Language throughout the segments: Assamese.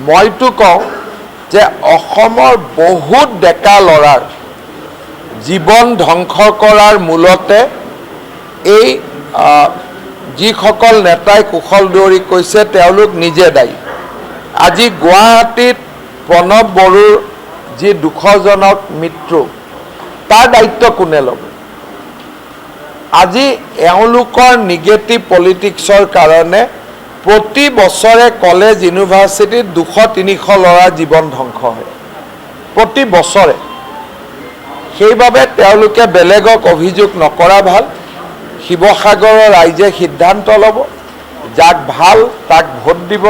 মইতো কওঁ যে অসমৰ বহুত ডেকা ল'ৰাৰ জীৱন ধ্বংস কৰাৰ মূলতে এই যিসকল নেতাই কুশল দুৱাৰী কৈছে তেওঁলোক নিজে দায়ী। আজি গুৱাহাটীত প্ৰণৱ বড়োৰ যি দুখজনক মৃত্যু তাৰ দায়িত্ব কোনে ল'ব? আজি এওঁলোকৰ নিগেটিভ পলিটিক্সৰ কাৰণে প্ৰতি বছৰে কলেজ ইউনিভাৰ্চিটিত 200-300 ল'ৰা জীৱন ধ্বংস হয় প্ৰতি বছৰে। সেইবাবে তেওঁলোকে বেলেগক অভিযোগ নকৰা ভাল। শিৱসাগৰৰ ৰাইজে সিদ্ধান্ত ল'ব, যাক ভাল তাক ভোট দিব,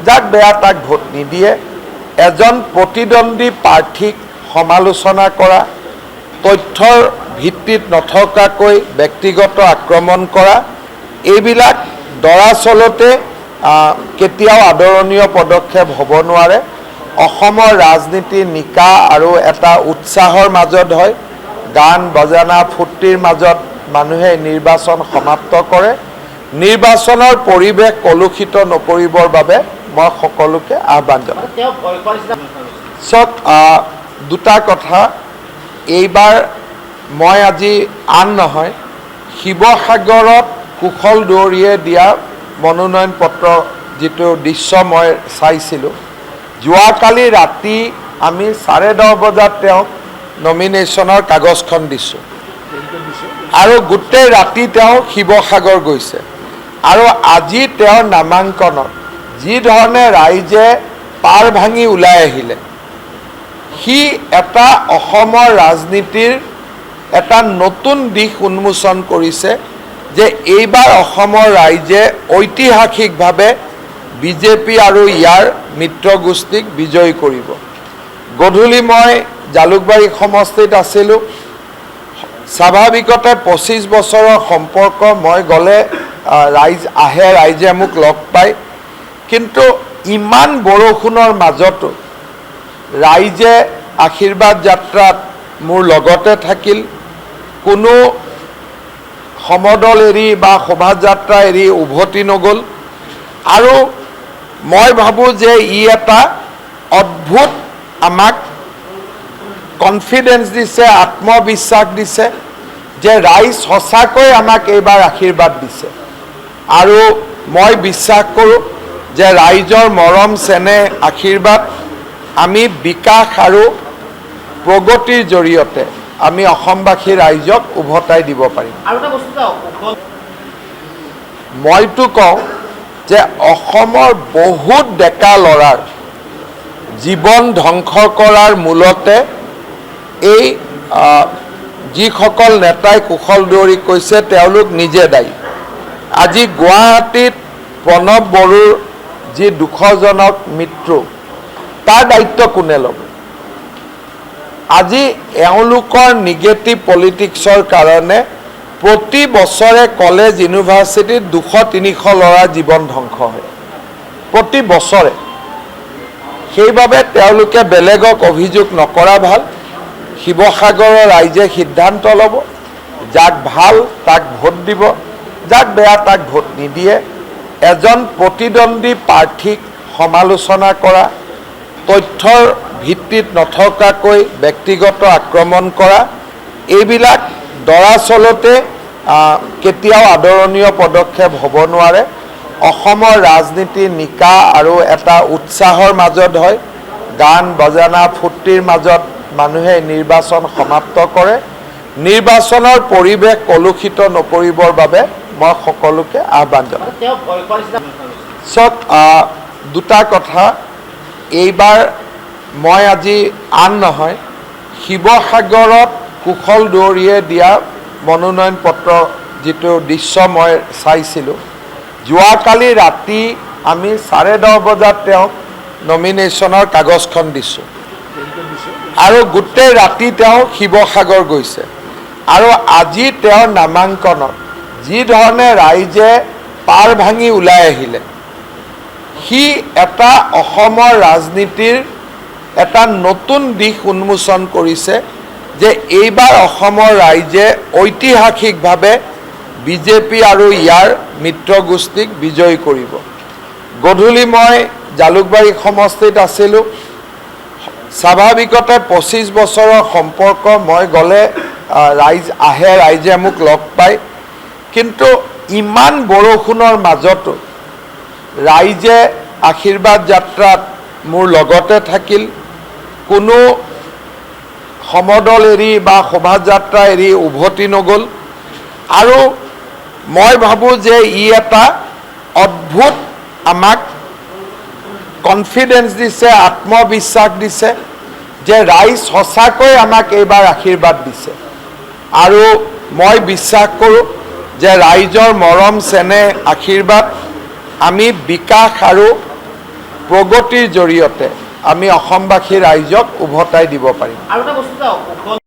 যাক বেয়া তাক ভোট নিদিয়ে। এজন প্ৰতিদ্বন্দ্বী প্ৰাৰ্থীক সমালোচনা কৰা, তথ্যৰ ভিত্তিত নথকাকৈ ব্যক্তিগত আক্ৰমণ কৰা, এইবিলাক দৰাচলতে কেতিয়াও আদৰণীয় পদক্ষেপ হ'ব নোৱাৰে। অসমৰ ৰাজনীতি নিকা আৰু এটা উৎসাহৰ মাজত হয়, গান বাজানা ফূৰ্তিৰ মাজত মানুহে নিৰ্বাচন সমাপ্ত কৰে। নিৰ্বাচনৰ পৰিৱেশ কলুষিত নকৰিবৰ বাবে মই সকলোকে আহ্বান জনাওঁ। চক দুটা কথা, এইবাৰ মই আজি আন নহয়, শিৱসাগৰত কুশল দুৱাৰীয়ে দিয়া মনোনয়ন পত্ৰ যিটো দৃশ্য মই চাইছিলোঁ, যোৱাকালি ৰাতি আমি 10:30 বজাত তেওঁক নমিনেশ্যনৰ কাগজখন দিছোঁ আৰু গোটেই ৰাতি তেওঁ শিৱসাগৰ গৈছে। আৰু আজি তেওঁৰ নামাংকনত যি ধৰণে ৰাইজে পাৰ ভাঙি ওলাই আহিলে, সি এটা অসমৰ ৰাজনীতিৰ এটা নতুন দিশ উন্মোচন কৰিছে যে এইবাৰ অসমৰ ৰাইজে ঐতিহাসিকভাৱে বিজেপি আৰু ইয়াৰ মিত্ৰগোষ্ঠীক বিজয়ী কৰিব। গধূলি মই জালুকবাৰী সমষ্টিত আছিলোঁ। স্বাভাৱিকতে 25 বছৰৰ সম্পৰ্ক, মই গ'লে ৰাইজ আহে, ৰাইজে মোক লগ পায়। কিন্তু ইমান বৰষুণৰ মাজতো ৰাইজে আশীৰ্বাদ যাত্ৰাত মোৰ লগতে থাকিল। কোনো সমদল এৰি বা শোভাযাত্ৰা এৰি উভতি নগ'ল। আৰু মই ভাবোঁ যে ই এটা অদ্ভুত আমাক কনফিডেন্স দিছে, আত্মবিশ্বাস দিছে যে ৰাইজ সঁচাকৈ আমাক এইবাৰ আশীৰ্বাদ দিছে। আৰু মই বিশ্বাস কৰোঁ যে ৰাইজৰ মৰম চেনেহ আশীৰ্বাদ আমি বিকাশ আৰু প্ৰগতিৰ জৰিয়তে আমি অসমবাসী ৰাইজক উভতাই দিব পাৰিম। মইতো কওঁ যে অসমৰ বহুত ডেকা ল'ৰাৰ জীৱন ধ্বংস কৰাৰ মূলতে এই যিসকল নেতাই কুশল দুৱাৰী কৈছে তেওঁলোক নিজে দায়ী। আজি গুৱাহাটীত প্ৰণৱ বড়োৰ যি দুখজনক মৃত্যু তাৰ দায়িত্ব কোনে ল'ব? আজি এওঁলোকৰ নিগেটিভ পলিটিক্সৰ কাৰণে প্ৰতি বছৰে কলেজ ইউনিভাৰ্চিটিত 200-300 ল'ৰা জীৱন ধ্বংস হয় প্ৰতি বছৰে। সেইবাবে তেওঁলোকে বেলেগক অভিযোগ নকৰা ভাল। শিৱসাগৰৰ ৰাইজে সিদ্ধান্ত ল'ব, যাক ভাল তাক ভোট দিব, যাক বেয়া তাক ভোট নিদিয়ে। এজন প্ৰতিদ্বন্দ্বী প্ৰাৰ্থীক সমালোচনা কৰা, তথ্যৰ ভিত্তিত নথকাকৈ ব্যক্তিগত আক্ৰমণ কৰা, এইবিলাক দৰাচলতে কেতিয়াও আদৰণীয় পদক্ষেপ হ'ব নোৱাৰে। অসমৰ ৰাজনীতি নিকা আৰু এটা উৎসাহৰ মাজত হয়, গান বাজানা ফূৰ্তিৰ মাজত মানুহে নিৰ্বাচন সমাপ্ত কৰে। নিৰ্বাচনৰ পৰিৱেশ কলুষিত নকৰিবৰ বাবে মই সকলোকে আহ্বান জনাওঁ। চক দুটা কথা, এইবাৰ মই আজি আন নহয়, শিৱসাগৰত কুশল দুৱাৰীয়ে দিয়া মনোনয়ন পত্ৰ যিটো দৃশ্য মই চাইছিলোঁ, যোৱাকালি ৰাতি আমি 10:30 বজাত তেওঁক নমিনেশ্যনৰ কাগজখন দিছোঁ আৰু গোটেই ৰাতি তেওঁ শিৱসাগৰ গৈছে। আৰু আজি তেওঁৰ নামাংকনত যি ধৰণে ৰাইজে পাৰ ভাঙি ওলাই আহিলে, সি এটা অসমৰ ৰাজনীতিৰ এটা নতুন দিশ উন্মোচন কৰিছে যে এইবাৰ অসমৰ ৰাইজে ঐতিহাসিকভাৱে বিজেপি আৰু ইয়াৰ মিত্ৰগোষ্ঠীক বিজয়ী কৰিব। গধূলি মই জালুকবাৰী সমষ্টিত আছিলোঁ। স্বাভাৱিকতে 25 বছৰৰ সম্পৰ্ক, মই গ'লে ৰাইজ আহে, ৰাইজে মোক লগ পায়। কিন্তু ইমান বৰষুণৰ মাজতো ৰাইজে আশীৰ্বাদ যাত্ৰাত মোৰ লগতে থাকিল। কোনো সমদল এৰি বা শোভাযাত্ৰা এৰি উভতি নগ'ল। আৰু মই ভাবোঁ যে ই এটা অদ্ভুত আমাক কনফিডেন্স দিছে, আত্মবিশ্বাস দিছে যে ৰাইজ সঁচাকৈ আমাক এইবাৰ আশীৰ্বাদ দিছে। আৰু মই বিশ্বাস কৰোঁ যে ৰাইজৰ মৰম, চেনেহ, আশীৰ্বাদ আমি বিকাশ আৰু প্ৰগতিৰ জৰিয়তে আমি অসমবাসী ৰাইজক উভতাই দিব পাৰিম। আৰু এটা বস্তু